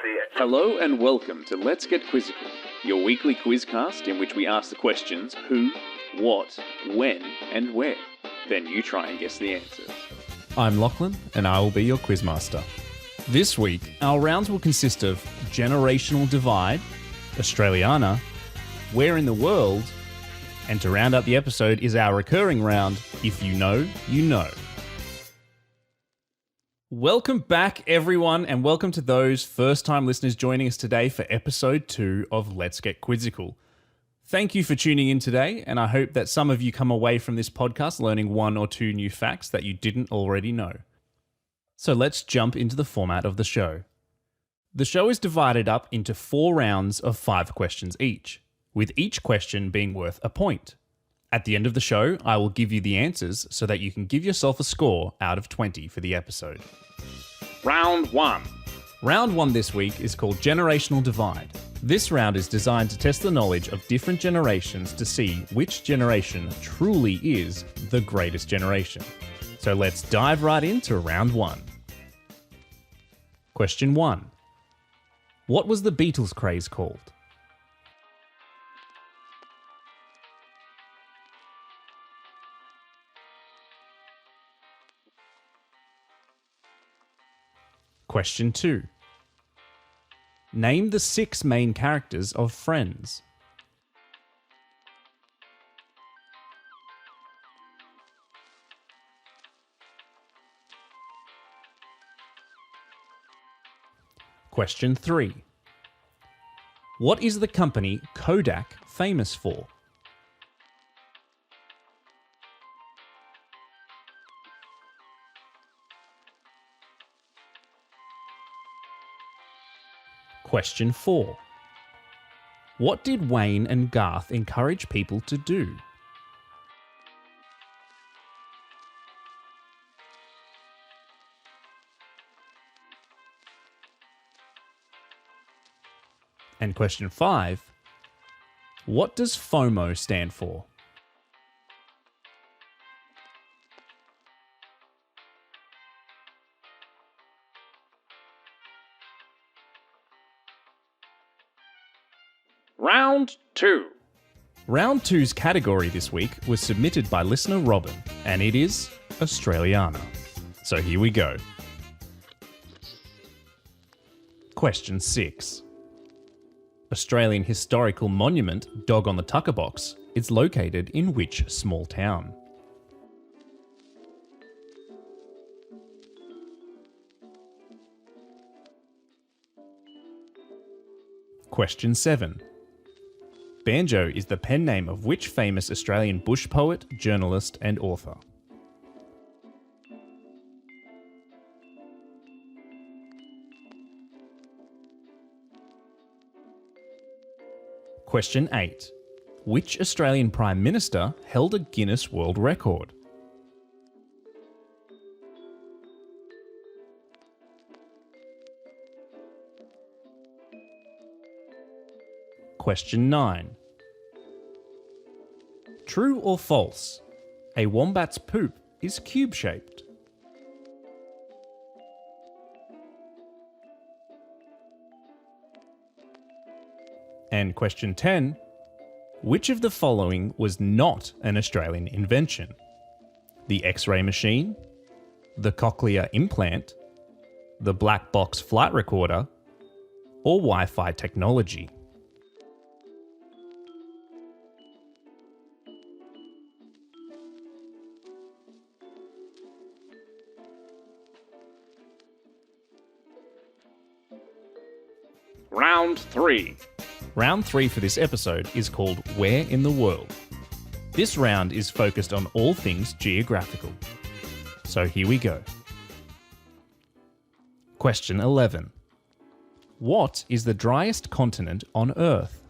the answer. Hello and welcome to Let's Get Quizzical, your weekly quizcast in which we ask the questions who, what, when, and where. Then you try and guess the answers. I'm Lachlan, and I will be your quizmaster. This week, our rounds will consist of Generational Divide, Australiana, Where in the World, and to round out the episode is our recurring round, If You Know, You Know. Welcome back, everyone, and welcome to those first-time listeners joining us today for episode 2 of Let's Get Quizzical. Thank you for tuning in today, and I hope that some of you come away from this podcast learning 1 or 2 new facts that you didn't already know. So let's jump into the format of the show. The show is divided up into 4 rounds of 5 questions each, with each question being worth a point. At the end of the show, I will give you the answers so that you can give yourself a score out of 20 for the episode. Round 1. Round 1 this week is called Generational Divide. This round is designed to test the knowledge of different generations to see which generation truly is the greatest generation. So let's dive right into round 1. Question 1. What was the Beatles craze called? Question 2. Name the 6 main characters of Friends. Question 3. What is the company Kodak famous for? Question 4. What did Wayne and Garth encourage people to do? And question 5. What does FOMO stand for? Round 2. Round 2's category this week was submitted by listener Robin, and it is Australiana. So here we go. Question 6. Australian historical monument Dog on the Tucker Box is located in which small town? Question 7. Banjo is the pen name of which famous Australian bush poet, journalist, and author? Question 8. Which Australian Prime Minister held a Guinness World Record? Question 9. True or false? A wombat's poop is cube-shaped. And question 10. Which of the following was not an Australian invention? The X-ray machine, the cochlear implant, the black box flight recorder, or Wi-Fi technology? Round 3. Round 3 for this episode is called Where in the World. This round is focused on all things geographical. So here we go. Question 11. What is the driest continent on Earth?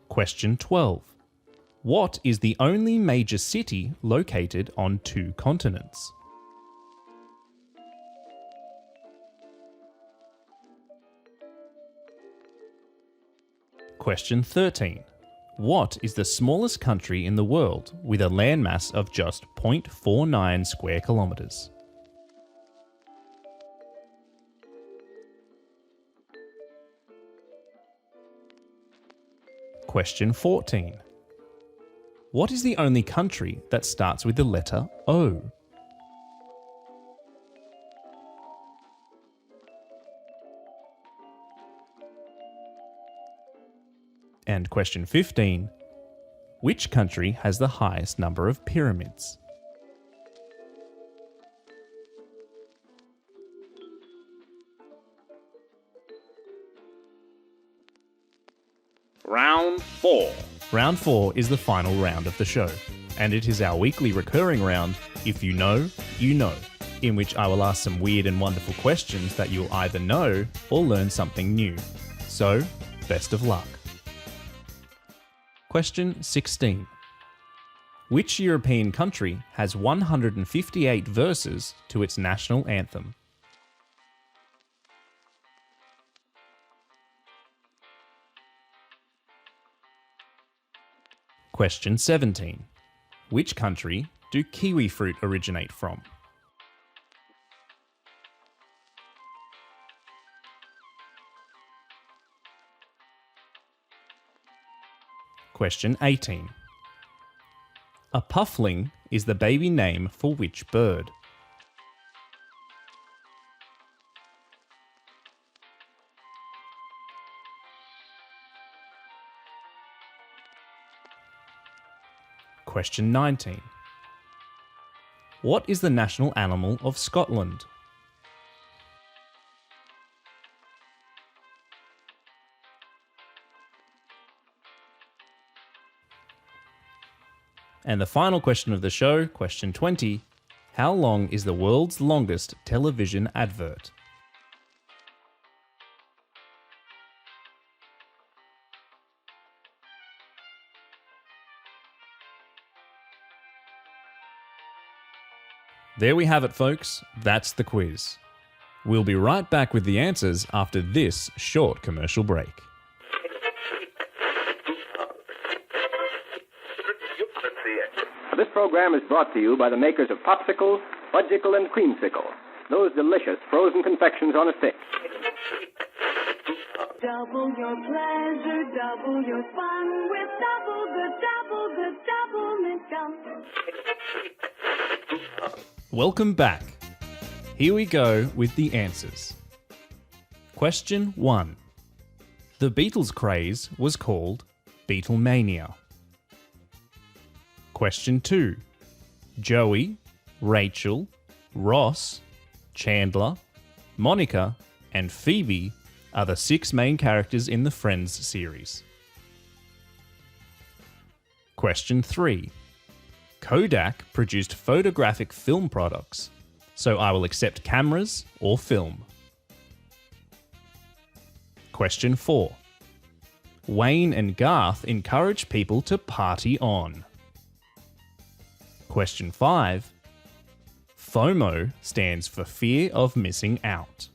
Question 12. What is the only major city located on 2 continents? Question 13. What is the smallest country in the world with a landmass of just 0.49 square kilometres? Question 14. What is the only country that starts with the letter O? And question 15. Which country has the highest number of pyramids? Round 4. Round 4 is the final round of the show, and it is our weekly recurring round, If You Know, You Know, in which I will ask some weird and wonderful questions that you'll either know or learn something new. So, best of luck. Question 16. Which European country has 158 verses to its national anthem? Question 17. Which country do kiwi fruit originate from? Question 18. A puffling is the baby name for which bird? Question 19. What is the national animal of Scotland? And the final question of the show, question 20. How long is the world's longest television advert? There we have it, folks. That's the quiz. We'll be right back with the answers after this short commercial break. This program is brought to you by the makers of Popsicle, Fudgicle, and Creamsicle, those delicious frozen confections on a stick. Double your pleasure, double your fun with double mint gum. Welcome back. Here we go with the answers. Question 1. The Beatles craze was called Beatlemania. Question 2. Joey, Rachel, Ross, Chandler, Monica, and Phoebe are the 6 main characters in the Friends series. Question 3. Kodak produced photographic film products, so I will accept cameras or film. Question 4. Wayne and Garth encourage people to party on. Question 5. FOMO stands for fear of missing out.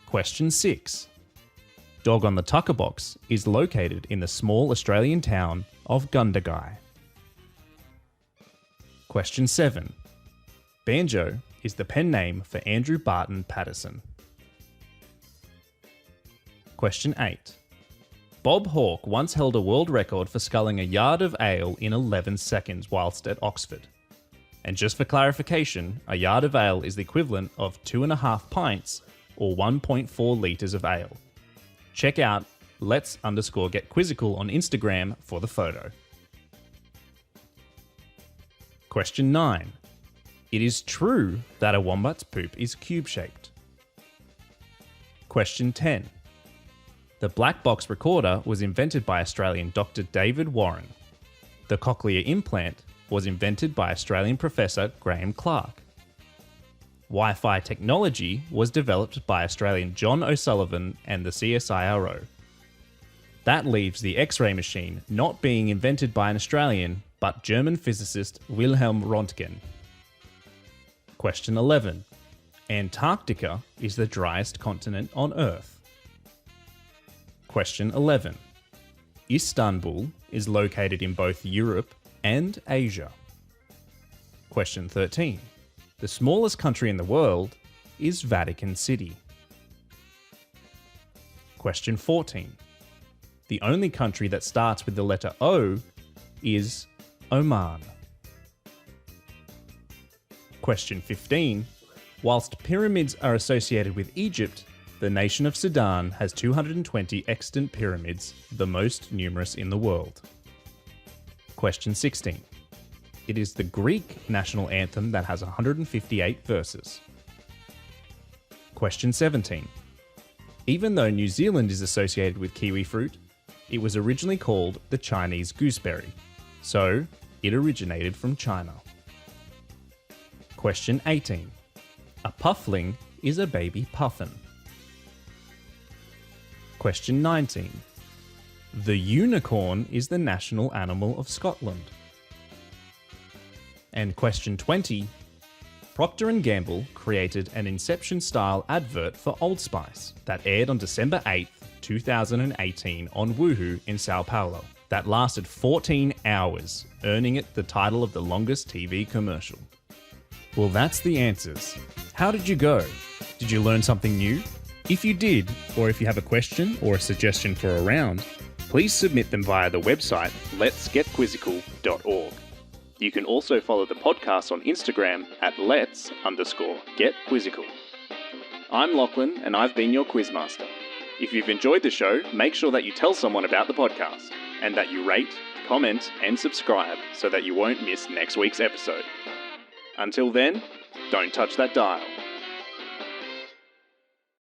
Question 6. Dog on the Tucker Box is located in the small Australian town of Gundagai. Question 7. Banjo is the pen name for Andrew Barton Patterson. Question 8. Bob Hawke once held a world record for sculling a yard of ale in 11 seconds whilst at Oxford. And just for clarification, a yard of ale is the equivalent of 2.5 pints or 1.4 litres of ale. Check out let's_get quizzical on Instagram for the photo. Question 9. It is true that a wombat's poop is cube-shaped. Question 10. The black box recorder was invented by Australian Dr. David Warren. The cochlear implant was invented by Australian professor Graham Clark. Wi-Fi technology was developed by Australian John O'Sullivan and the CSIRO. That leaves the X-ray machine not being invented by an Australian, but German physicist Wilhelm Röntgen. Question 11. Antarctica is the driest continent on Earth. Question 11. Istanbul is located in both Europe and Asia? Question 13. The smallest country in the world is Vatican City. Question 14. The only country that starts with the letter O is Oman. Question 15. Whilst pyramids are associated with Egypt, the nation of Sudan has 220 extant pyramids, the most numerous in the world. Question 16. It is the Greek national anthem that has 158 verses. Question 17. Even though New Zealand is associated with kiwi fruit, it was originally called the Chinese gooseberry, so it originated from China. Question 18. A puffling is a baby puffin. Question 19. The unicorn is the national animal of Scotland. And question 20. Procter & Gamble created an Inception-style advert for Old Spice that aired on December 8th, 2018 on Woohoo in Sao Paulo. That lasted 14 hours, earning it the title of the longest TV commercial. Well, that's the answers. How did you go? Did you learn something new? If you did, or if you have a question or a suggestion for a round, please submit them via the website letsgetquizzical.org. You can also follow the podcast on Instagram at lets_getquizzical. I'm Lachlan, and I've been your quizmaster. If you've enjoyed the show, make sure that you tell someone about the podcast, and that you rate, comment, and subscribe so that you won't miss next week's episode. Until then, don't touch that dial.